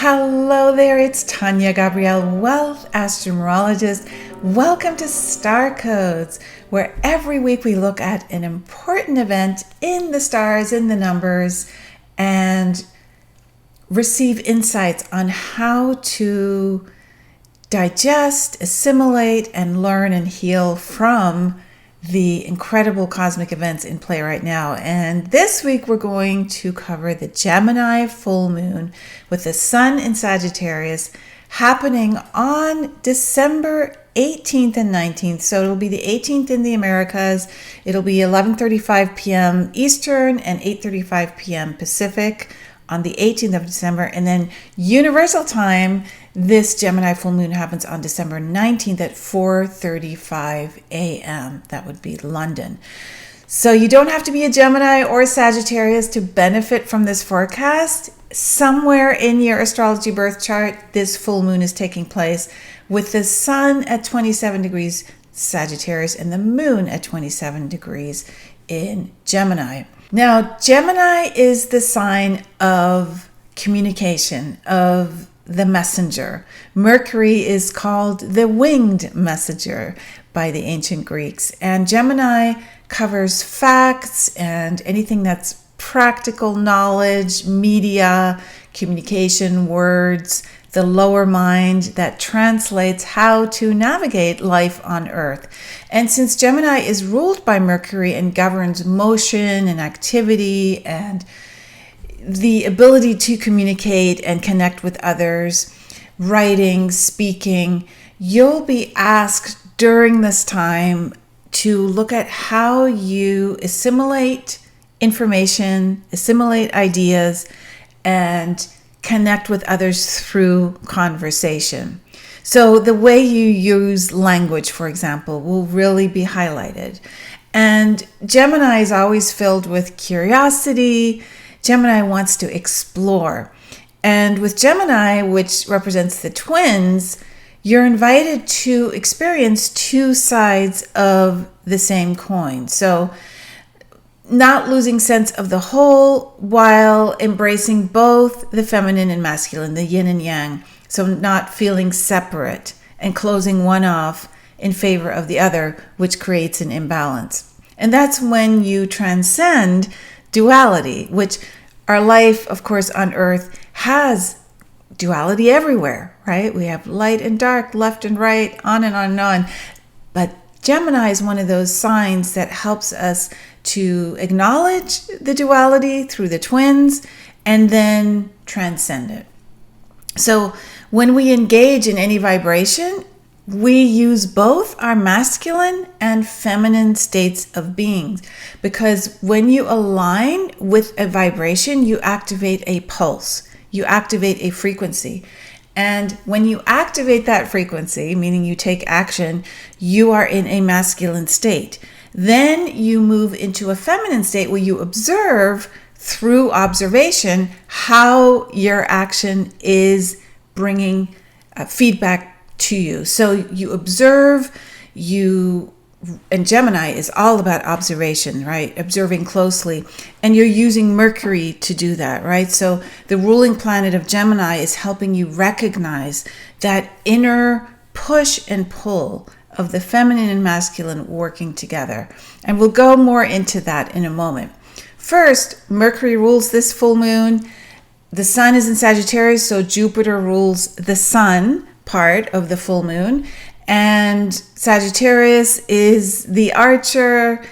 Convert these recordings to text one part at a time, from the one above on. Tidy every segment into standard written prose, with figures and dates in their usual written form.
Hello there, it's Tania Gabrielle, Wealth Astro-Numerologist. Welcome to Star Codes, where every week we look at an important event in the stars, in the numbers, and receive insights on how to digest, assimilate, and learn and heal from the incredible cosmic events in play right now. And this week we're going to cover the Gemini full moon with the sun in Sagittarius happening on December 18th and 19th. So it'll be the 18th in the Americas. It'll be 11:35 p.m. Eastern and 8:35 p.m. Pacific on the 18th of December. And then Universal Time, this Gemini full moon happens on December 19th at 4:35 a.m. That would be London. So you don't have to be a Gemini or a Sagittarius to benefit from this forecast. Somewhere in your astrology birth chart, this full moon is taking place with the sun at 27 degrees Sagittarius and the moon at 27 degrees in Gemini. Now, Gemini is the sign of communication, of the messenger. Mercury is called the winged messenger by the ancient Greeks. And Gemini covers facts and anything that's practical knowledge, media, communication, words, the lower mind that translates how to navigate life on Earth. And since Gemini is ruled by Mercury and governs motion and activity and the ability to communicate and connect with others, writing, speaking, you'll be asked during this time to look at how you assimilate information, assimilate ideas, and connect with others through conversation. So the way you use language, for example, will really be highlighted. And Gemini is always filled with curiosity. Gemini wants to explore. And with Gemini, which represents the twins, you're invited to experience two sides of the same coin. So not losing sense of the whole while embracing both the feminine and masculine, the yin and yang. So not feeling separate and closing one off in favor of the other, which creates an imbalance. And that's when you transcend duality, which our life, of course, on Earth has duality everywhere, right? We have light and dark, left and right, on and on and on. But Gemini is one of those signs that helps us to acknowledge the duality through the twins and then transcend it. So when we engage in any vibration, we use both our masculine and feminine states of being, because when you align with a vibration, you activate a pulse, you activate a frequency. And when you activate that frequency, meaning you take action, you are in a masculine state. Then you move into a feminine state where you observe through observation how your action is bringing feedback to you. So you observe, and Gemini is all about observation, right? Observing closely. And you're using Mercury to do that, right? So the ruling planet of Gemini is helping you recognize that inner push and pull of the feminine and masculine working together. And we'll go more into that in a moment. First, Mercury rules this full moon. The sun is in Sagittarius, so Jupiter rules the sun part of the full moon. And Sagittarius is the archer.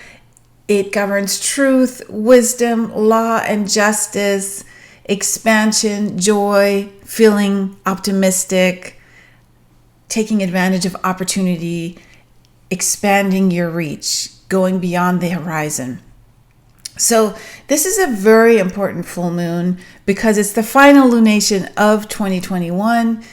It governs truth, wisdom, law, and justice, expansion, joy, feeling optimistic, taking advantage of opportunity, expanding your reach, going beyond the horizon. So this is a very important full moon because it's the final lunation of 2021.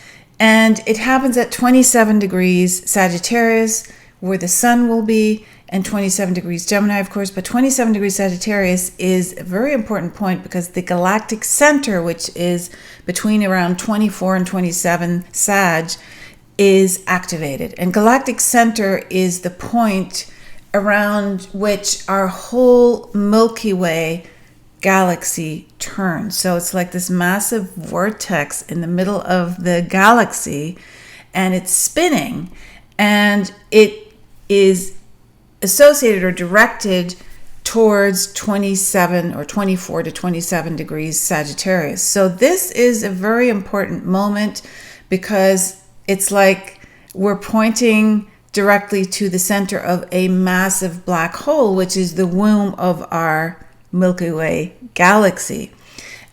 And it happens at 27 degrees Sagittarius, where the sun will be, and 27 degrees Gemini, of course. But 27 degrees Sagittarius is a very important point because the galactic center, which is between around 24 and 27 Sag, is activated. And galactic center is the point around which our whole Milky Way galaxy turns. So it's like this massive vortex in the middle of the galaxy, and it's spinning, and it is associated or directed towards 27 or 24 to 27 degrees Sagittarius. So this is a very important moment because it's like we're pointing directly to the center of a massive black hole, which is the womb of our Milky Way galaxy.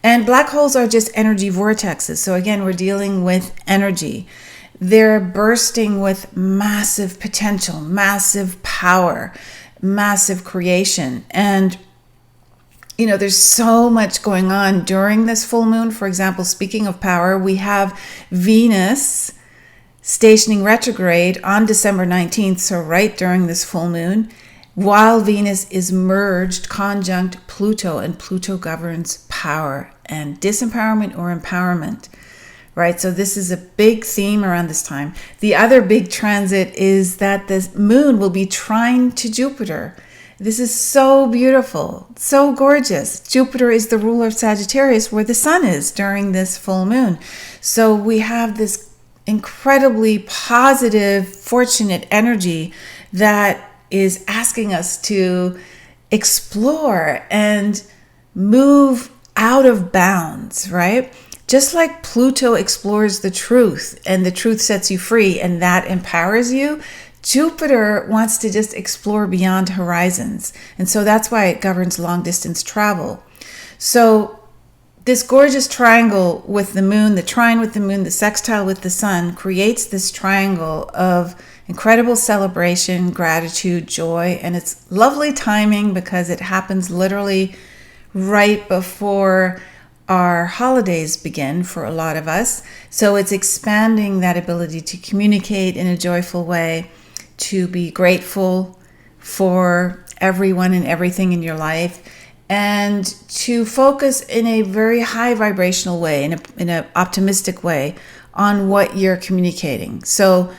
And black holes are just energy vortexes. So again, we're dealing with energy. They're bursting with massive potential, massive power, massive creation. And, you know, there's so much going on during this full moon. For example, speaking of power, we have Venus stationing retrograde on December 19th, so right during this full moon, while Venus is merged conjunct Pluto, and Pluto governs power and disempowerment or empowerment, right? So this is a big theme around this time. The other big transit is that the moon will be trine to Jupiter. This is so beautiful, so gorgeous. Jupiter is the ruler of Sagittarius, where the sun is during this full moon. So we have this incredibly positive, fortunate energy that is asking us to explore and move out of bounds, right? Just like Pluto explores the truth and the truth sets you free and that empowers you, Jupiter wants to just explore beyond horizons. And so that's why it governs long distance travel. So this gorgeous triangle with the moon, the trine with the moon, the sextile with the sun creates this triangle of incredible celebration, gratitude, joy, and it's lovely timing because it happens literally right before our holidays begin for a lot of us. So it's expanding that ability to communicate in a joyful way, to be grateful for everyone and everything in your life, and to focus in a very high vibrational way, in an optimistic way on what you're communicating. So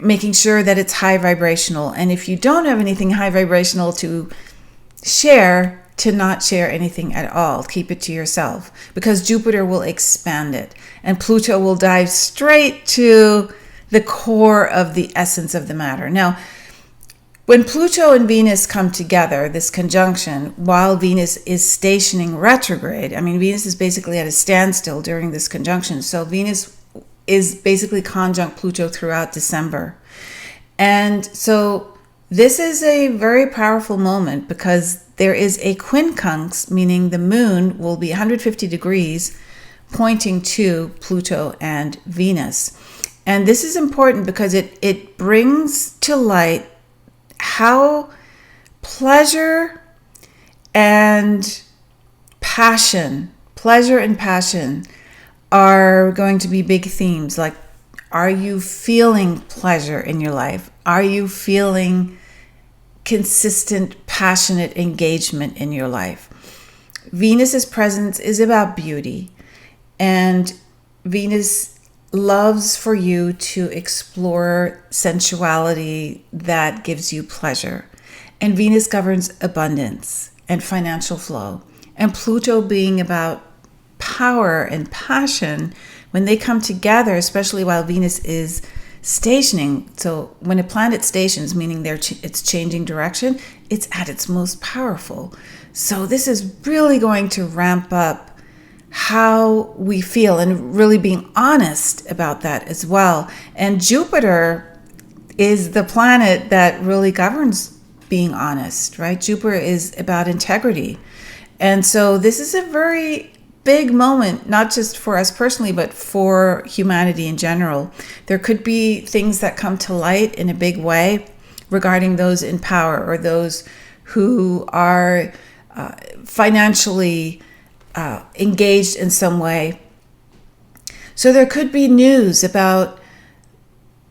making sure that it's high vibrational. And if you don't have anything high vibrational to share, to not share anything at all. Keep it to yourself, because Jupiter will expand it and Pluto will dive straight to the core of the essence of the matter. Now, when Pluto and Venus come together, this conjunction, while Venus is stationing retrograde, I mean, Venus is basically at a standstill during this conjunction. So Venus is basically conjunct Pluto throughout December. And so this is a very powerful moment because there is a quincunx, meaning the moon will be 150 degrees pointing to Pluto and Venus. And this is important because it brings to light how pleasure and passion are going to be big themes. Like, are you feeling pleasure in your life? Are you feeling consistent, passionate engagement in your life? Venus's presence is about beauty, and Venus loves for you to explore sensuality that gives you pleasure. And Venus governs abundance and financial flow. And Pluto being about power and passion, when they come together, especially while Venus is stationing. So when a planet stations, meaning it's changing direction, it's at its most powerful. So this is really going to ramp up how we feel and really being honest about that as well. And Jupiter is the planet that really governs being honest, right? Jupiter is about integrity. And so this is a very big moment, not just for us personally, but for humanity in general. There could be things that come to light in a big way regarding those in power or those who are financially engaged in some way. So there could be news about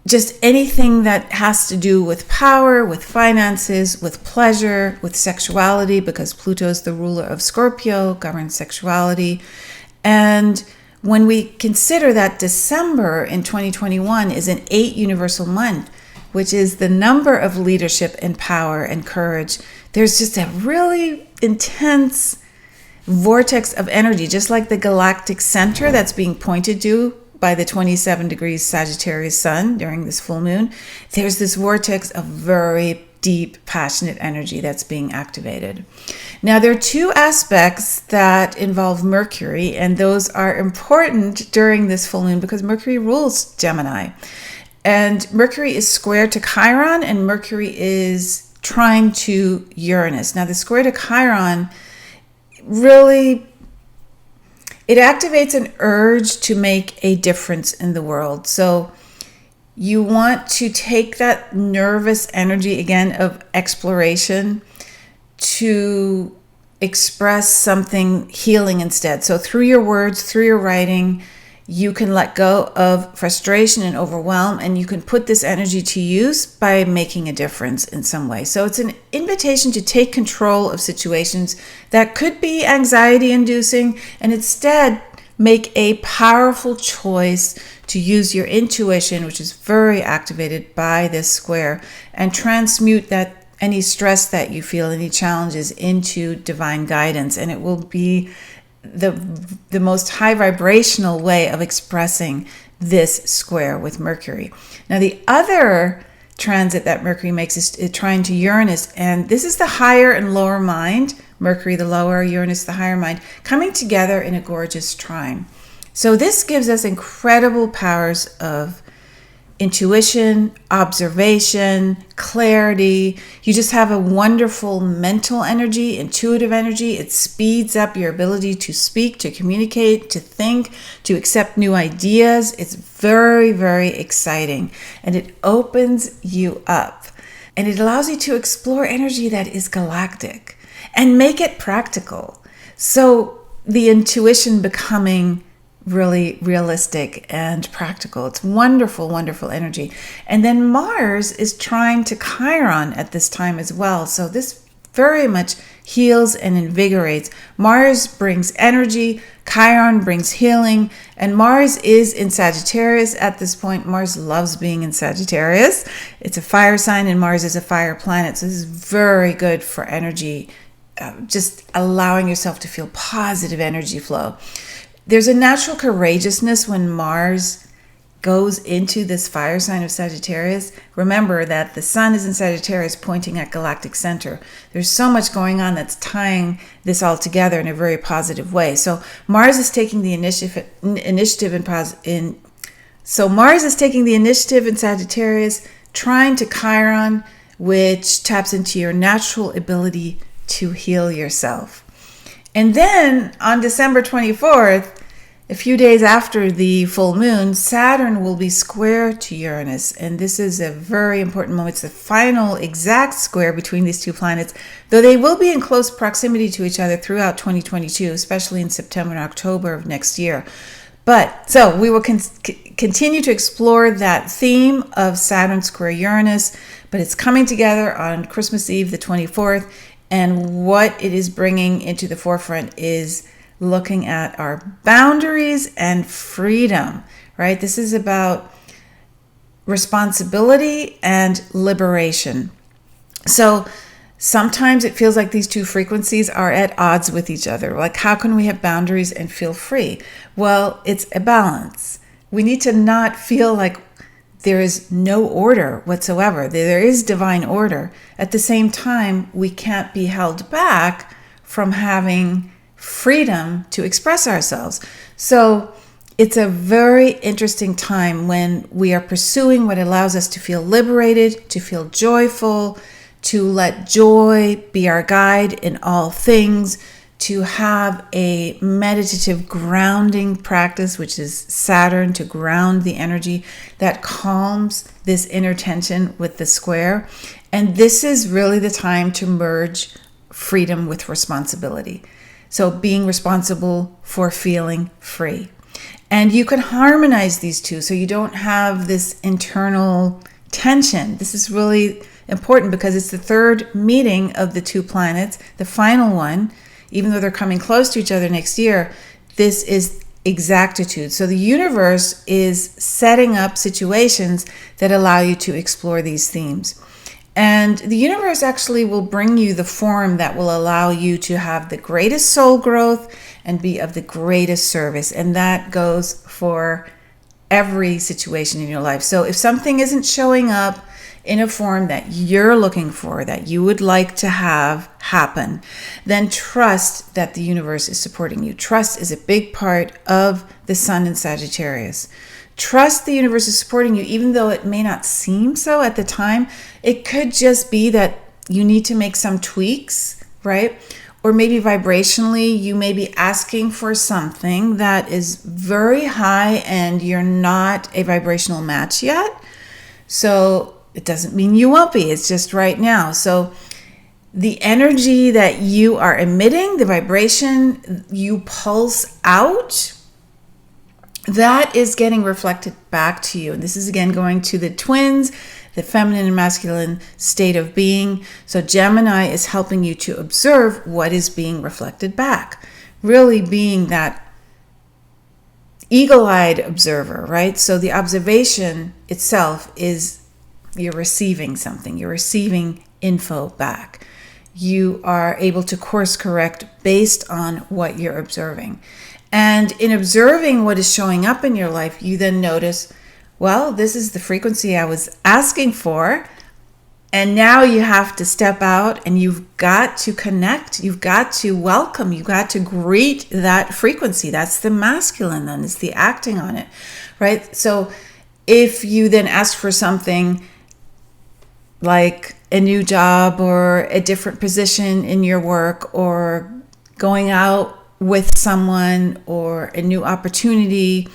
just anything that has to do with power, with finances, with pleasure, with sexuality, because Pluto is the ruler of Scorpio, governs sexuality. And when we consider that December in 2021 is an 8 universal month, which is the number of leadership and power and courage, there's just a really intense vortex of energy, just like the galactic center that's being pointed to by the 27 degrees Sagittarius sun during this full moon. There's this vortex of very deep, passionate energy that's being activated. Now, there are two aspects that involve Mercury, and those are important during this full moon because Mercury rules Gemini. And Mercury is square to Chiron, and Mercury is trine to Uranus. Now, the square to Chiron really, it activates an urge to make a difference in the world. So you want to take that nervous energy again of exploration to express something healing instead. So through your words, through your writing, you can let go of frustration and overwhelm, and you can put this energy to use by making a difference in some way. So it's an invitation to take control of situations that could be anxiety inducing and instead make a powerful choice to use your intuition, which is very activated by this square, and transmute that any stress that you feel, any challenges, into divine guidance. And it will be the most high vibrational way of expressing this square with Mercury. Now, the other transit that Mercury makes is trine to Uranus, and this is the higher and lower mind. Mercury the lower, Uranus the higher mind, coming together in a gorgeous trine. So this gives us incredible powers of intuition, observation, clarity. You just have a wonderful mental energy, intuitive energy. It speeds up your ability to speak, to communicate, to think, to accept new ideas. It's very, very exciting, and it opens you up, and it allows you to explore energy that is galactic and make it practical. So the intuition becoming really realistic and practical. It's wonderful, wonderful energy. And then Mars is trine to Chiron at this time as well. So this very much heals and invigorates. Mars brings energy, Chiron brings healing, and Mars is in Sagittarius at this point. Mars loves being in Sagittarius. It's a fire sign, and Mars is a fire planet. So this is very good for energy, just allowing yourself to feel positive energy flow. There's a natural courageousness when Mars goes into this fire sign of Sagittarius. Remember that the sun is in Sagittarius pointing at galactic center. There's so much going on that's tying this all together in a very positive way. So Mars is taking the initiative in Sagittarius, trine to Chiron, which taps into your natural ability to heal yourself. And then on December 24th, a few days after the full moon, Saturn will be square to Uranus. And this is a very important moment. It's the final exact square between these two planets, though they will be in close proximity to each other throughout 2022, especially in September and October of next year. But so we will continue to explore that theme of Saturn square Uranus, but it's coming together on Christmas Eve, the 24th. And what it is bringing into the forefront is looking at our boundaries and freedom, right? This is about responsibility and liberation. So sometimes it feels like these two frequencies are at odds with each other. Like, how can we have boundaries and feel free? Well, it's a balance. We need to not feel like there is no order whatsoever. There is divine order. At the same time, we can't be held back from having freedom to express ourselves. So it's a very interesting time when we are pursuing what allows us to feel liberated, to feel joyful, to let joy be our guide in all things, to have a meditative grounding practice, which is Saturn, to ground the energy that calms this inner tension with the square. And this is really the time to merge freedom with responsibility. So being responsible for feeling free. And you can harmonize these two so you don't have this internal tension. This is really important because it's the third meeting of the two planets, the final one. Even though they're coming close to each other next year, this is exactitude. So the universe is setting up situations that allow you to explore these themes. And the universe actually will bring you the form that will allow you to have the greatest soul growth and be of the greatest service. And that goes for every situation in your life. So if something isn't showing up in a form that you're looking for, that you would like to have happen, then trust that the universe is supporting you. Trust is a big part of the sun in Sagittarius. Trust the universe is supporting you, even though it may not seem so at the time. It could just be that you need to make some tweaks, right? Or maybe vibrationally, you may be asking for something that is very high and you're not a vibrational match yet. So it doesn't mean you won't be. It's just right now. So the energy that you are emitting, the vibration you pulse out, that is getting reflected back to you. And this is again going to the twins, the feminine and masculine state of being. So Gemini is helping you to observe what is being reflected back, really being that eagle-eyed observer, right? So the observation itself is you're receiving something, you're receiving info back. You are able to course correct based on what you're observing. And in observing what is showing up in your life, you then notice, well, this is the frequency I was asking for. And now you have to step out and you've got to connect. You've got to welcome. You've got to greet that frequency. That's the masculine then. It's the acting on it, right? So if you then ask for something like a new job or a different position in your work or going out with someone or a new opportunity,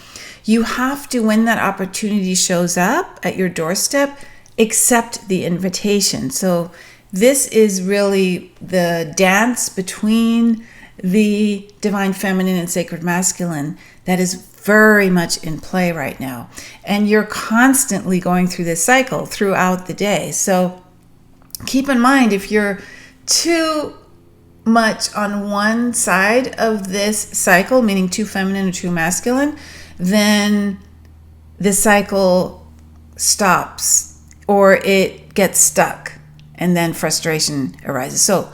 you have to, when that opportunity shows up at your doorstep, accept the invitation. So this is really the dance between the divine feminine and sacred masculine that is very much in play right now. And you're constantly going through this cycle throughout the day. So keep in mind, if you're too much on one side of this cycle, meaning too feminine or too masculine, then the cycle stops or it gets stuck and then frustration arises. So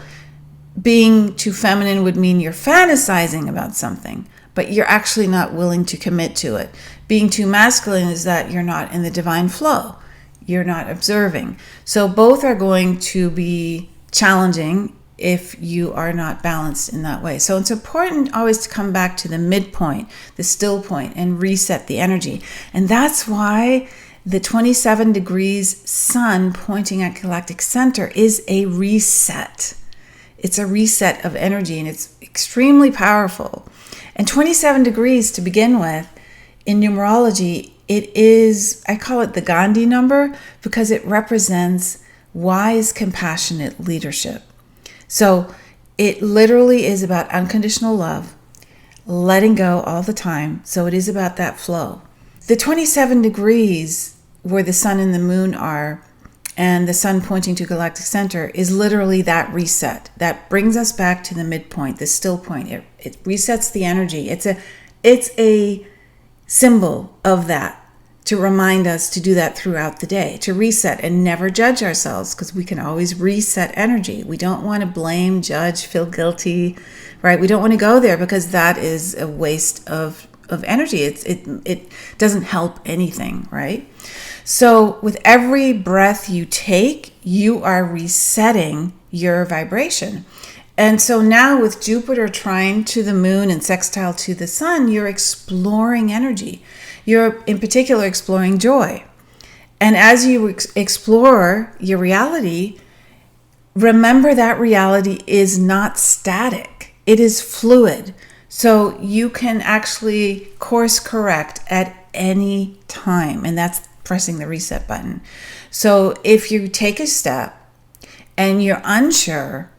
being too feminine would mean you're fantasizing about something, but you're actually not willing to commit to it. Being too masculine is that you're not in the divine flow. You're not observing. So both are going to be challenging if you are not balanced in that way. So it's important always to come back to the midpoint, the still point, and reset the energy. And that's why the 27 degrees sun pointing at galactic center is a reset. It's a reset of energy, and it's extremely powerful. And 27 degrees to begin with, in numerology, it is, I call it the Gandhi number because it represents wise, compassionate leadership. So it literally is about unconditional love, letting go all the time. So it is about that flow. The 27 degrees where the sun and the moon are, and the sun pointing to galactic center, is literally that reset. That brings us back to the midpoint, the still point. It resets the energy. It's a symbol of that, to remind us to do that throughout the day, to reset and never judge ourselves, because we can always reset energy. We don't want to blame, judge, feel guilty, right? We don't want to go there because that is a waste of energy. It doesn't help anything, right? So with every breath you take, you are resetting your vibration. And so now with Jupiter trine to the moon and sextile to the sun, you're exploring energy. You're in particular exploring joy. And as you explore your reality, remember that reality is not static. It is fluid. So you can actually course correct at any time. And that's pressing the reset button. So if you take a step and you're unsure,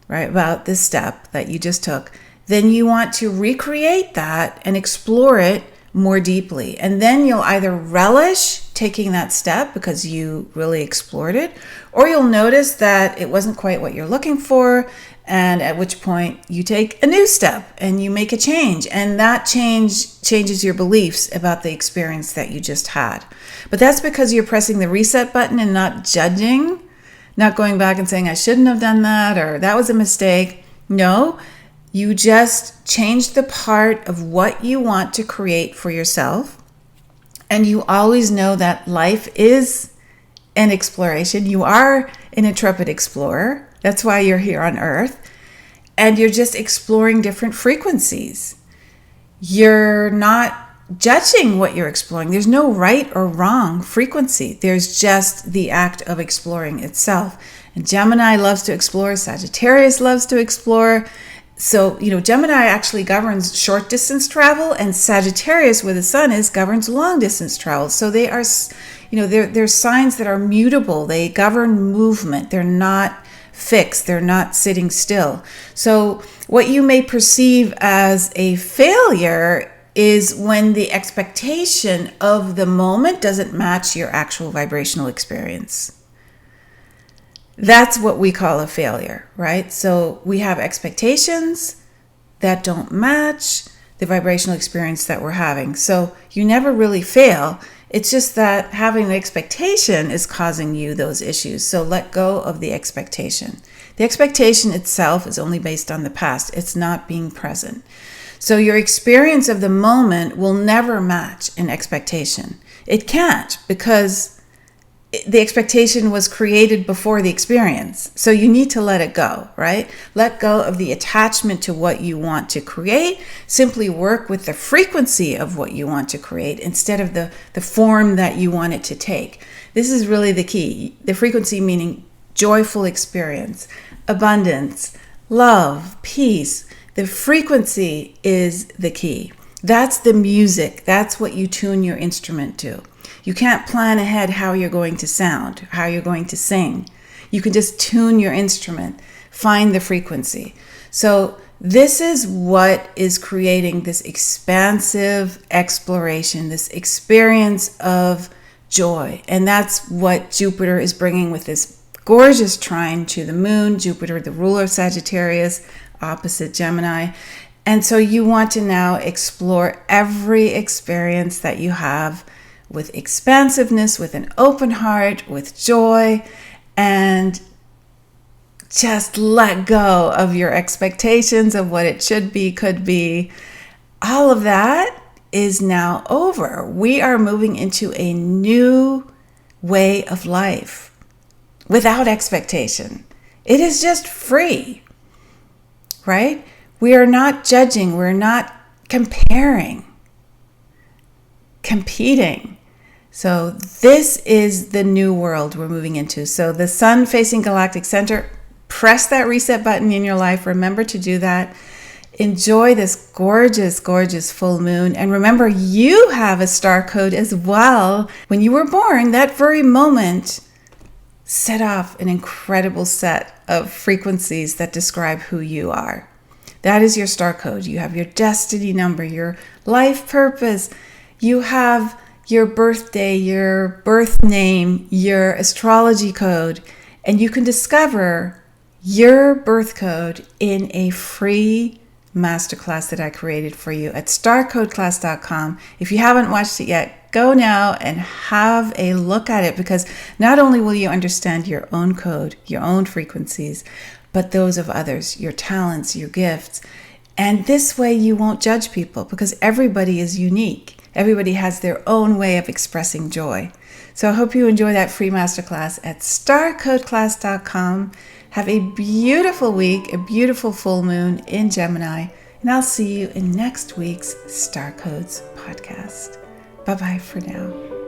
right, about this step that you just took, then you want to recreate that and explore it more deeply. And then you'll either relish taking that step because you really explored it, or you'll notice that it wasn't quite what you're looking for, and at which point you take a new step and you make a change. And that changes your beliefs about the experience that you just had. But that's because you're pressing the reset button and not judging not going back and saying, I shouldn't have done that, or that was a mistake. No, you just change the part of what you want to create for yourself. And you always know that life is an exploration. You are an intrepid explorer. That's why you're here on Earth. And you're just exploring different frequencies. You're not judging what you're exploring. There's no right or wrong frequency. There's just the act of exploring itself. And Gemini loves to explore. Sagittarius loves to explore. So, Gemini actually governs short distance travel, and Sagittarius, where the sun is, governs long distance travel. So they are, they're signs that are mutable. They govern movement. They're not fixed. They're not sitting still. So what you may perceive as a failure is when the expectation of the moment doesn't match your actual vibrational experience. That's what we call a failure, right? So we have expectations that don't match the vibrational experience that we're having. So you never really fail. It's just that having the expectation is causing you those issues. So let go of the expectation. The expectation itself is only based on the past. It's not being present. So your experience of the moment will never match an expectation. It can't, because the expectation was created before the experience. So you need to let it go, right? Let go of the attachment to what you want to create. Simply work with the frequency of what you want to create instead of the form that you want it to take. This is really the key. The frequency meaning joyful experience, abundance, love, peace. The frequency is the key. That's the music. That's what you tune your instrument to. You can't plan ahead how you're going to sound, how you're going to sing. You can just tune your instrument, find the frequency. So this is what is creating this expansive exploration, this experience of joy. And that's what Jupiter is bringing with this gorgeous trine to the moon. Jupiter, the ruler of Sagittarius, opposite Gemini. And so you want to now explore every experience that you have with expansiveness, with an open heart, with joy, and just let go of your expectations of what it should be, could be. All of that is now over. We are moving into a new way of life without expectation. It is just free, right? We are not judging. We're not comparing, competing. So this is the new world we're moving into. So the sun facing galactic center, press that reset button in your life. Remember to do that. Enjoy this gorgeous, gorgeous full moon. And remember, you have a star code as well. When you were born, that very moment set off an incredible set of frequencies that describe who you are. That is your star code. You have your destiny number, your life purpose. You have your birthday, your birth name, your astrology code, and you can discover your birth code in a free masterclass that I created for you at starcodeclass.com. If you haven't watched it yet, go now and have a look at it, because not only will you understand your own code, your own frequencies, but those of others, your talents, your gifts. And this way you won't judge people, because everybody is unique. Everybody has their own way of expressing joy. So I hope you enjoy that free masterclass at starcodeclass.com. Have a beautiful week, a beautiful full moon in Gemini, and I'll see you in next week's Star Codes podcast. Bye-bye for now.